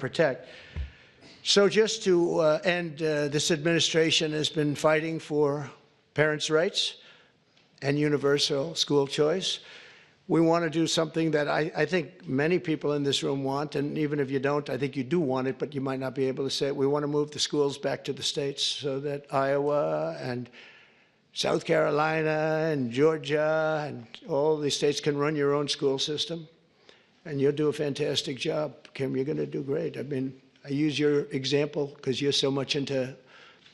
protect. So just to end, this administration has been fighting for parents' rights and universal school choice. We want to do something that I think many people in this room want, and even if you don't, I think you do want it, but you might not be able to say it. We want to move the schools back to the states so that Iowa and South Carolina and Georgia and all these states can run your own school system. And you'll do a fantastic job, Kim. You're going to do great. I mean, I use your example because you're so much into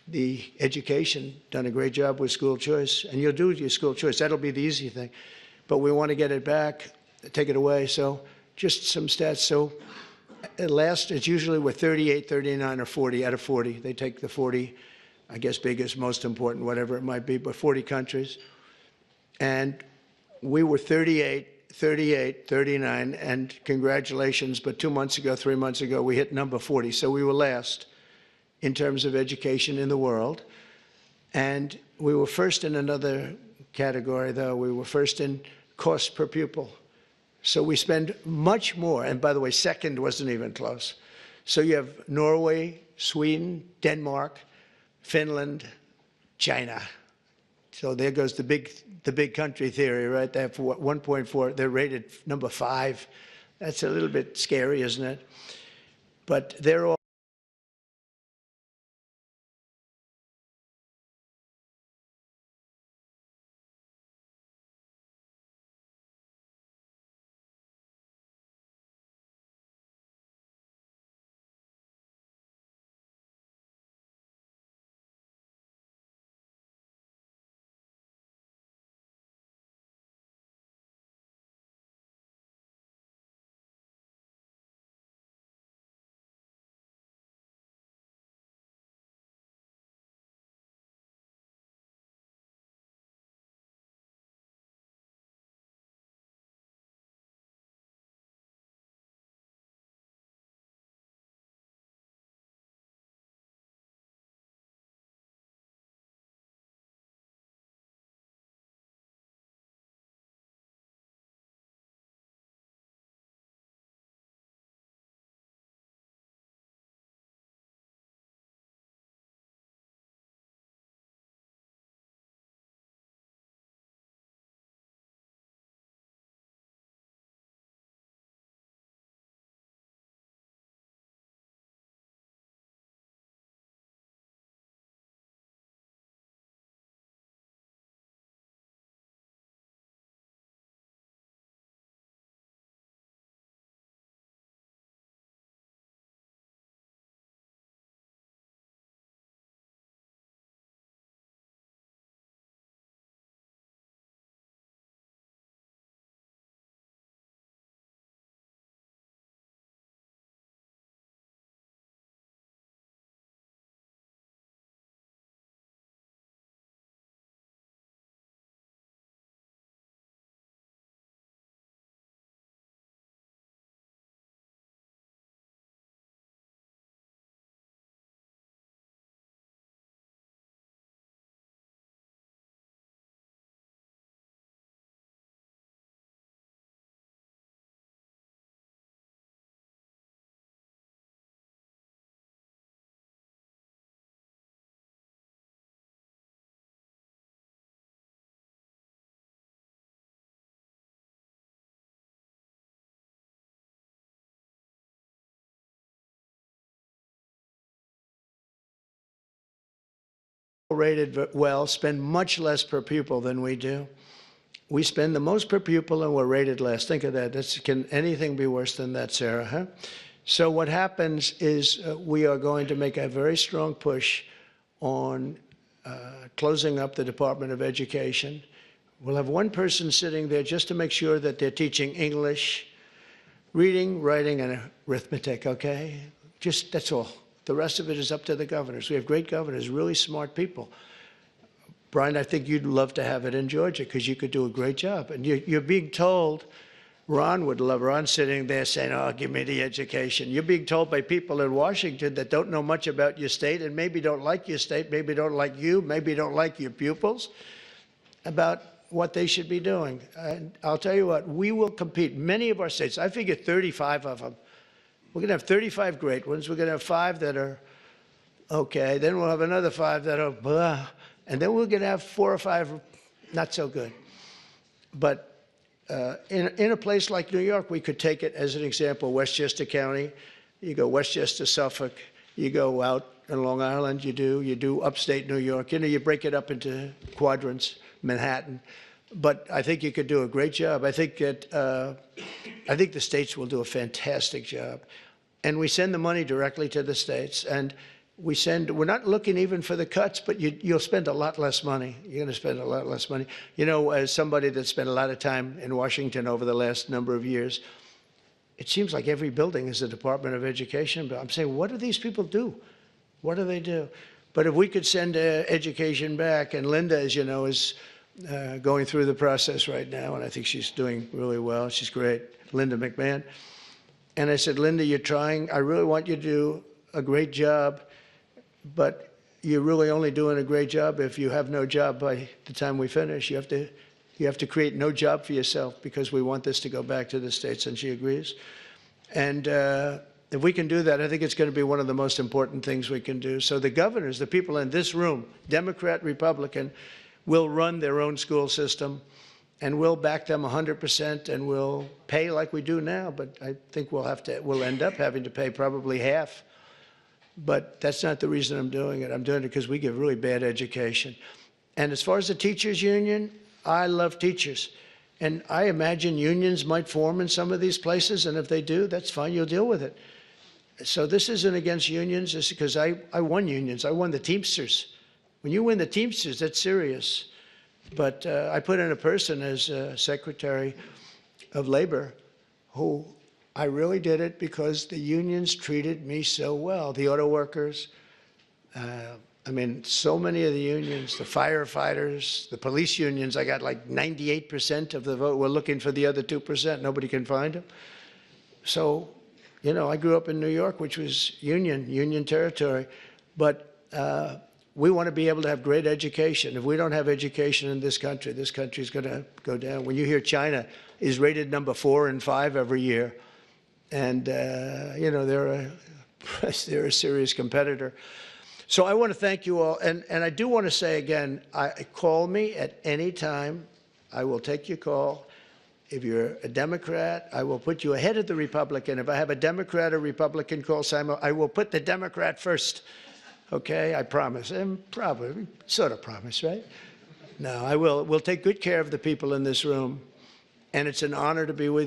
the education, done a great job with school choice, and you'll do your school choice. That'll be the easy thing. But we want to get it back, take it away. So just some stats. So at last, it's usually we're 38, 39, or 40 out of 40. They take the 40, I guess, biggest, most important, whatever it might be, but 40 countries. And we were 38, 39, and congratulations, but 2 months ago, 3 months ago, we hit number 40. So we were last in terms of education in the world. And we were first in another category, though. We were first in cost per pupil. So we spend much more, and by the way, second wasn't even close. So you have Norway, Sweden, Denmark, Finland, China. So there goes the big country theory, right? They have 1.4. They're rated number 5. That's a little bit scary, isn't it? But they're all rated well, spend much less per pupil than we do. We spend the most per pupil and we're rated less. Think of that. Can anything be worse than that, Sarah? Huh? So what happens is we are going to make a very strong push on closing up the Department of Education. We'll have one person sitting there just to make sure that they're teaching English, reading, writing, and arithmetic, okay? Just, that's all. The rest of it is up to the governors. We have great governors, really smart people. Brian, I think you'd love to have it in Georgia because you could do a great job. And you're being told, Ron would love, Ron sitting there saying, oh, give me the education. You're being told by people in Washington that don't know much about your state and maybe don't like your state, maybe don't like you, maybe don't like your pupils, about what they should be doing. And I'll tell you what, we will compete. Many of our states, I figure 35 of them, We're going to have 35 great ones. We're going to have 5 that are okay. Then we'll have another 5 that are blah. And then we're going to have 4 or 5 not so good. But in a place like New York, we could take it as an example, Westchester County. You go Westchester, Suffolk. You go out in Long Island, you do upstate New York. You know, you break it up into quadrants, Manhattan. But I think you could do a great job. I think the states will do a fantastic job. And we send the money directly to the states. And we're not looking even for the cuts, but you'll spend a lot less money. You're going to spend a lot less money. You know, as somebody that spent a lot of time in Washington over the last number of years, it seems like every building is a Department of Education. But I'm saying, what do these people do? What do they do? But if we could send education back, and Linda, as you know, is going through the process right now, and I think she's doing really well. She's great, Linda McMahon. And I said, Linda, you're trying. I really want you to do a great job, but you're really only doing a great job if you have no job by the time we finish. You have to create no job for yourself because we want this to go back to the states, and she agrees. And if we can do that, I think it's going to be one of the most important things we can do. So the governors, the people in this room, Democrat, Republican, will run their own school system, and we'll back them 100%, and we'll pay like we do now. But I think we'll end up having to pay probably half. But that's not the reason I'm doing it. I'm doing it because we give really bad education. And as far as the teachers union, I love teachers. And I imagine unions might form in some of these places, and if they do, that's fine, you'll deal with it. So this isn't against unions, it's because I won unions. I won the Teamsters. When you win the Teamsters, that's serious. But I put in a person as Secretary of Labor who I really did it because the unions treated me so well. The auto workers, I mean, so many of the unions, the firefighters, the police unions, I got like 98% of the vote. We're looking for the other 2%. Nobody can find them. So, you know, I grew up in New York, which was union territory. But we want to be able to have great education. If we don't have education in this country is going to go down. When you hear China is rated number 4 and 5 every year, and, you know, they're a serious competitor. So I want to thank you all. And I do want to say again, call me at any time. I will take your call. If you're a Democrat, I will put you ahead of the Republican. If I have a Democrat or Republican call, Simon, I will put the Democrat first. Okay, I promise. And probably, sort of promise, right? No, I will. We'll take good care of the people in this room. And it's an honor to be with you.